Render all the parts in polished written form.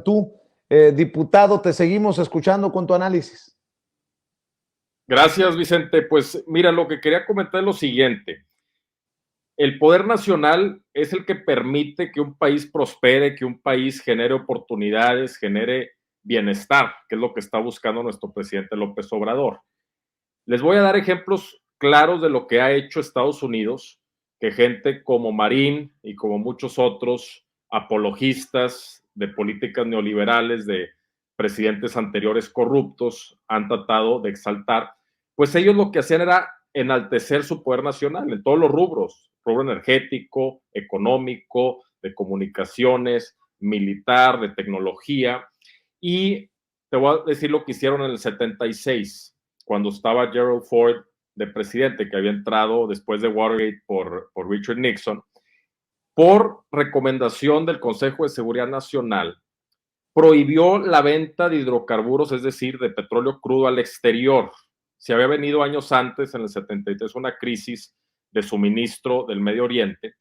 Tú, diputado, te seguimos escuchando con tu análisis. Gracias, Vicente. Pues mira, lo que quería comentar es lo siguiente. El poder nacional es el que permite que un país prospere, que un país genere oportunidades, genere bienestar, que es lo que está buscando nuestro presidente López Obrador. Les voy a dar ejemplos claros de lo que ha hecho Estados Unidos, que gente como Marín y como muchos otros apologistas de políticas neoliberales, de presidentes anteriores corruptos, han tratado de exaltar. Pues ellos lo que hacían era enaltecer su poder nacional en todos los rubros, rubro energético, económico, de comunicaciones, militar, de tecnología. Y te voy a decir lo que hicieron en el 76, cuando estaba Gerald Ford de presidente, que había entrado después de Watergate por Richard Nixon. Por recomendación del Consejo de Seguridad Nacional, prohibió la venta de hidrocarburos, es decir, de petróleo crudo al exterior. Se había venido años antes, en el 73, una crisis de suministro del Medio Oriente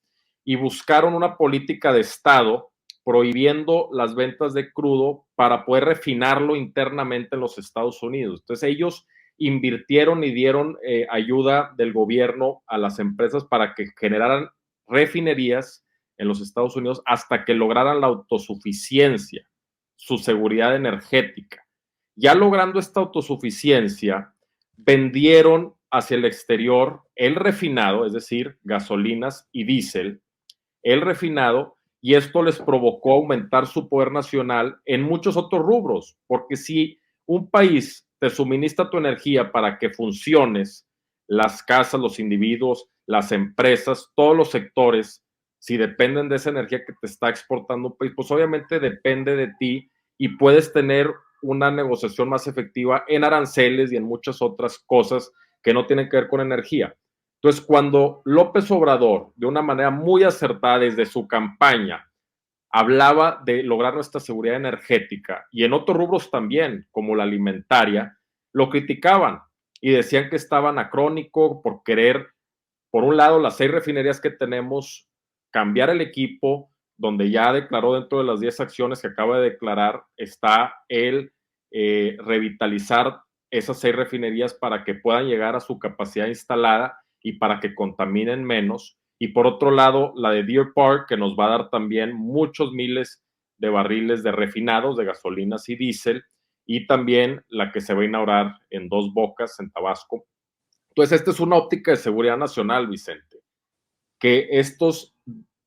y buscaron una política de Estado prohibiendo las ventas de crudo para poder refinarlo internamente en los Estados Unidos. Entonces ellos invirtieron y dieron ayuda del gobierno a las empresas para que generaran refinerías en los Estados Unidos hasta que lograran la autosuficiencia, su seguridad energética. Ya logrando esta autosuficiencia, vendieron hacia el exterior el refinado, es decir, gasolinas y diésel, el refinado, y esto les provocó aumentar su poder nacional en muchos otros rubros, porque si un país te suministra tu energía para que funciones, las casas, los individuos, las empresas, todos los sectores, si dependen de esa energía que te está exportando un país, pues obviamente depende de ti y puedes tener una negociación más efectiva en aranceles y en muchas otras cosas que no tienen que ver con energía. Entonces, cuando López Obrador, de una manera muy acertada desde su campaña, hablaba de lograr nuestra seguridad energética y en otros rubros también, como la alimentaria, lo criticaban y decían que estaba anacrónico por querer, por un lado, las 6 refinerías que tenemos, cambiar el equipo, donde ya declaró dentro de las 10 acciones que acaba de declarar, está el revitalizar esas 6 refinerías para que puedan llegar a su capacidad instalada y para que contaminen menos. Y por otro lado, la de Deer Park, que nos va a dar también muchos miles de barriles de refinados, de gasolinas y diésel, y también la que se va a inaugurar en Dos Bocas, en Tabasco. Entonces, esta es una óptica de seguridad nacional, Vicente, que estos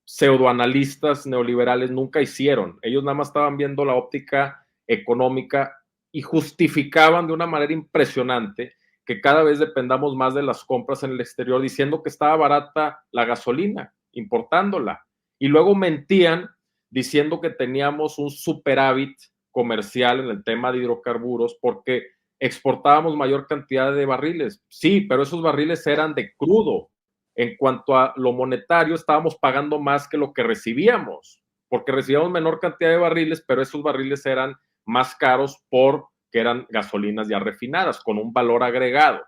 pseudoanalistas neoliberales nunca hicieron. Ellos nada más estaban viendo la óptica económica y justificaban de una manera impresionante que cada vez dependamos más de las compras en el exterior, diciendo que estaba barata la gasolina, importándola. Y luego mentían diciendo que teníamos un superávit comercial en el tema de hidrocarburos porque exportábamos mayor cantidad de barriles. Sí, pero esos barriles eran de crudo. En cuanto a lo monetario, estábamos pagando más que lo que recibíamos, porque recibíamos menor cantidad de barriles, pero esos barriles eran más caros porque eran gasolinas ya refinadas, con un valor agregado.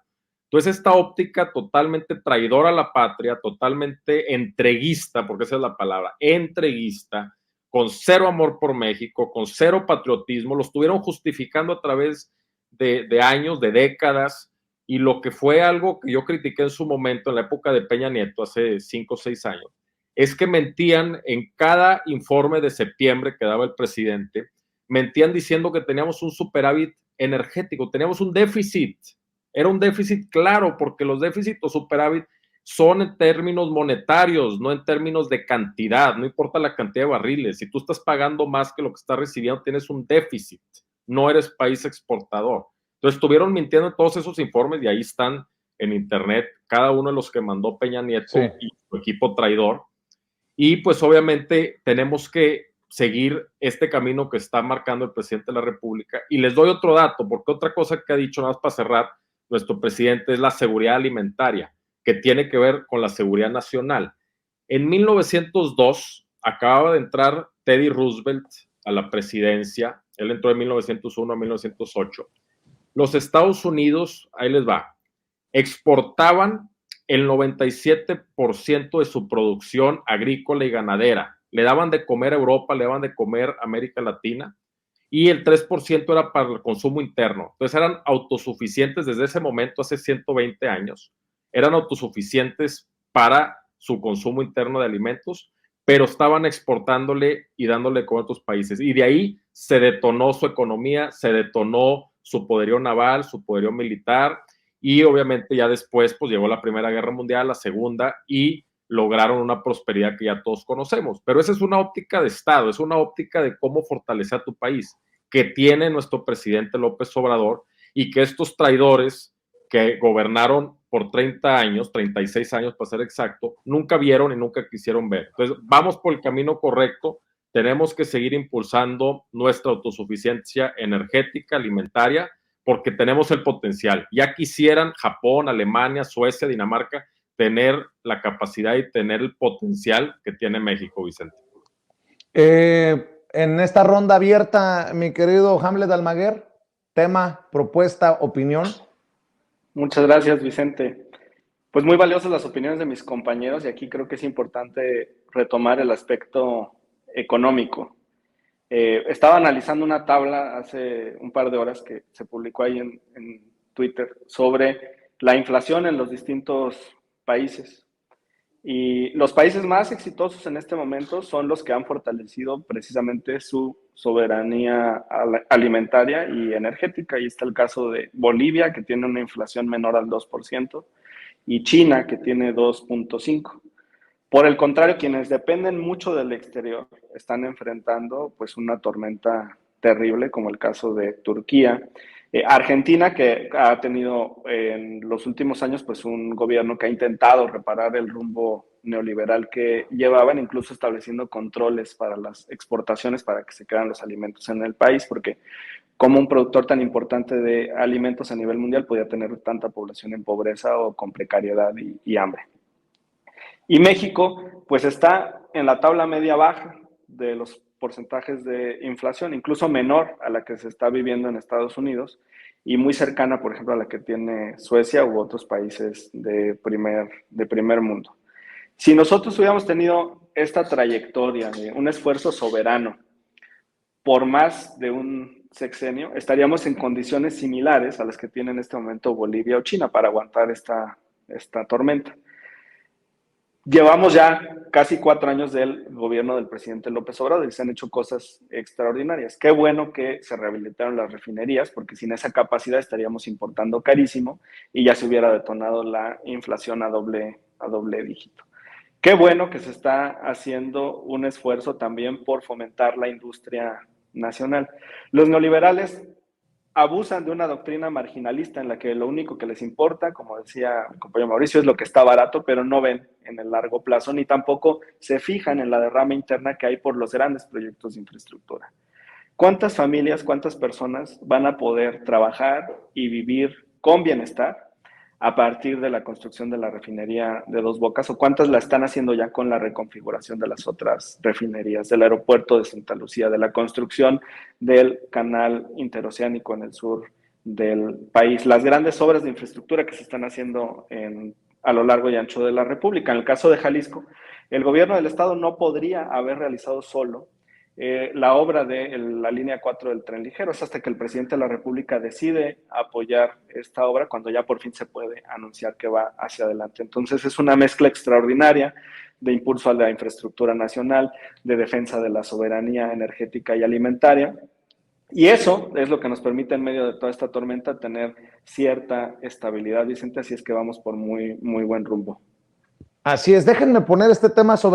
Entonces, esta óptica totalmente traidora a la patria, totalmente entreguista, porque esa es la palabra, entreguista, con cero amor por México, con cero patriotismo, lo estuvieron justificando a través de años, de décadas, y lo que fue algo que yo critiqué en su momento, en la época de Peña Nieto, hace 5 o 6 años, es que mentían en cada informe de septiembre que daba el presidente, mentían diciendo que teníamos un superávit energético, teníamos un déficit, era un déficit claro, porque los déficits o superávit son en términos monetarios, no en términos de cantidad, no importa la cantidad de barriles, si tú estás pagando más que lo que estás recibiendo, tienes un déficit, no eres país exportador. Entonces estuvieron mintiendo todos esos informes y ahí están en internet cada uno de los que mandó Peña Nieto sí. Y su equipo traidor. Y pues obviamente tenemos que seguir este camino que está marcando el presidente de la República. Y les doy otro dato, porque otra cosa que ha dicho, nada más para cerrar, nuestro presidente es la seguridad alimentaria, que tiene que ver con la seguridad nacional. En 1902 acababa de entrar Teddy Roosevelt a la presidencia, él entró de 1901 a 1908. Los Estados Unidos, ahí les va, exportaban el 97% de su producción agrícola y ganadera. Le daban de comer a Europa, le daban de comer a América Latina, y el 3% era para el consumo interno. Entonces eran autosuficientes desde ese momento, hace 120 años, eran autosuficientes para su consumo interno de alimentos, pero estaban exportándole y dándole con otros países. Y de ahí se detonó su economía, se detonó su poderío naval, su poderío militar, y obviamente ya después pues llegó la Primera Guerra Mundial, la Segunda, y lograron una prosperidad que ya todos conocemos. Pero esa es una óptica de Estado, es una óptica de cómo fortalecer a tu país, que tiene nuestro presidente López Obrador, y que estos traidores que gobernaron por 30 años, 36 años para ser exacto, nunca vieron y nunca quisieron ver. Entonces, vamos por el camino correcto, tenemos que seguir impulsando nuestra autosuficiencia energética, alimentaria, porque tenemos el potencial. Ya quisieran Japón, Alemania, Suecia, Dinamarca tener la capacidad y tener el potencial que tiene México, Vicente. En esta ronda abierta, mi querido Hamlet Almaguer, tema, propuesta, opinión. Muchas gracias, Vicente. Pues muy valiosas las opiniones de mis compañeros y aquí creo que es importante retomar el aspecto económico. Estaba analizando una tabla hace un par de horas que se publicó ahí en Twitter sobre la inflación en los distintos países. Y los países más exitosos en este momento son los que han fortalecido precisamente su soberanía alimentaria y energética. Y está el caso de Bolivia, que tiene una inflación menor al 2%, y China, que tiene 2.5%. Por el contrario, quienes dependen mucho del exterior están enfrentando pues una tormenta terrible, como el caso de Turquía. Argentina, que ha tenido en los últimos años pues un gobierno que ha intentado reparar el rumbo neoliberal que llevaban, incluso estableciendo controles para las exportaciones para que se quedan los alimentos en el país, porque como un productor tan importante de alimentos a nivel mundial podía tener tanta población en pobreza o con precariedad y hambre. Y México, pues está en la tabla media baja de los porcentajes de inflación, incluso menor a la que se está viviendo en Estados Unidos y muy cercana, por ejemplo, a la que tiene Suecia u otros países de primer mundo. Si nosotros hubiéramos tenido esta trayectoria de un esfuerzo soberano por más de un sexenio, estaríamos en condiciones similares a las que tiene en este momento Bolivia o China para aguantar esta tormenta. Llevamos ya casi 4 años del gobierno del presidente López Obrador y se han hecho cosas extraordinarias. Qué bueno que se rehabilitaron las refinerías, porque sin esa capacidad estaríamos importando carísimo y ya se hubiera detonado la inflación a doble dígito. Qué bueno que se está haciendo un esfuerzo también por fomentar la industria nacional. Los neoliberales abusan de una doctrina marginalista en la que lo único que les importa, como decía mi compañero Mauricio, es lo que está barato, pero no ven en el largo plazo, ni tampoco se fijan en la derrama interna que hay por los grandes proyectos de infraestructura. ¿Cuántas familias, cuántas personas van a poder trabajar y vivir con bienestar a partir de la construcción de la refinería de Dos Bocas, o cuántas la están haciendo ya con la reconfiguración de las otras refinerías, del aeropuerto de Santa Lucía, de la construcción del canal interoceánico en el sur del país, las grandes obras de infraestructura que se están haciendo a lo largo y ancho de la República? En el caso de Jalisco, el gobierno del estado no podría haber realizado solo la obra de la línea 4 del tren ligero. Es hasta que el presidente de la República decide apoyar esta obra cuando ya por fin se puede anunciar que va hacia adelante. Entonces es una mezcla extraordinaria de impulso a la infraestructura nacional, de defensa de la soberanía energética y alimentaria. Y eso es lo que nos permite en medio de toda esta tormenta tener cierta estabilidad, Vicente, así es que vamos por muy, muy buen rumbo. Así es, déjenme poner este tema sobre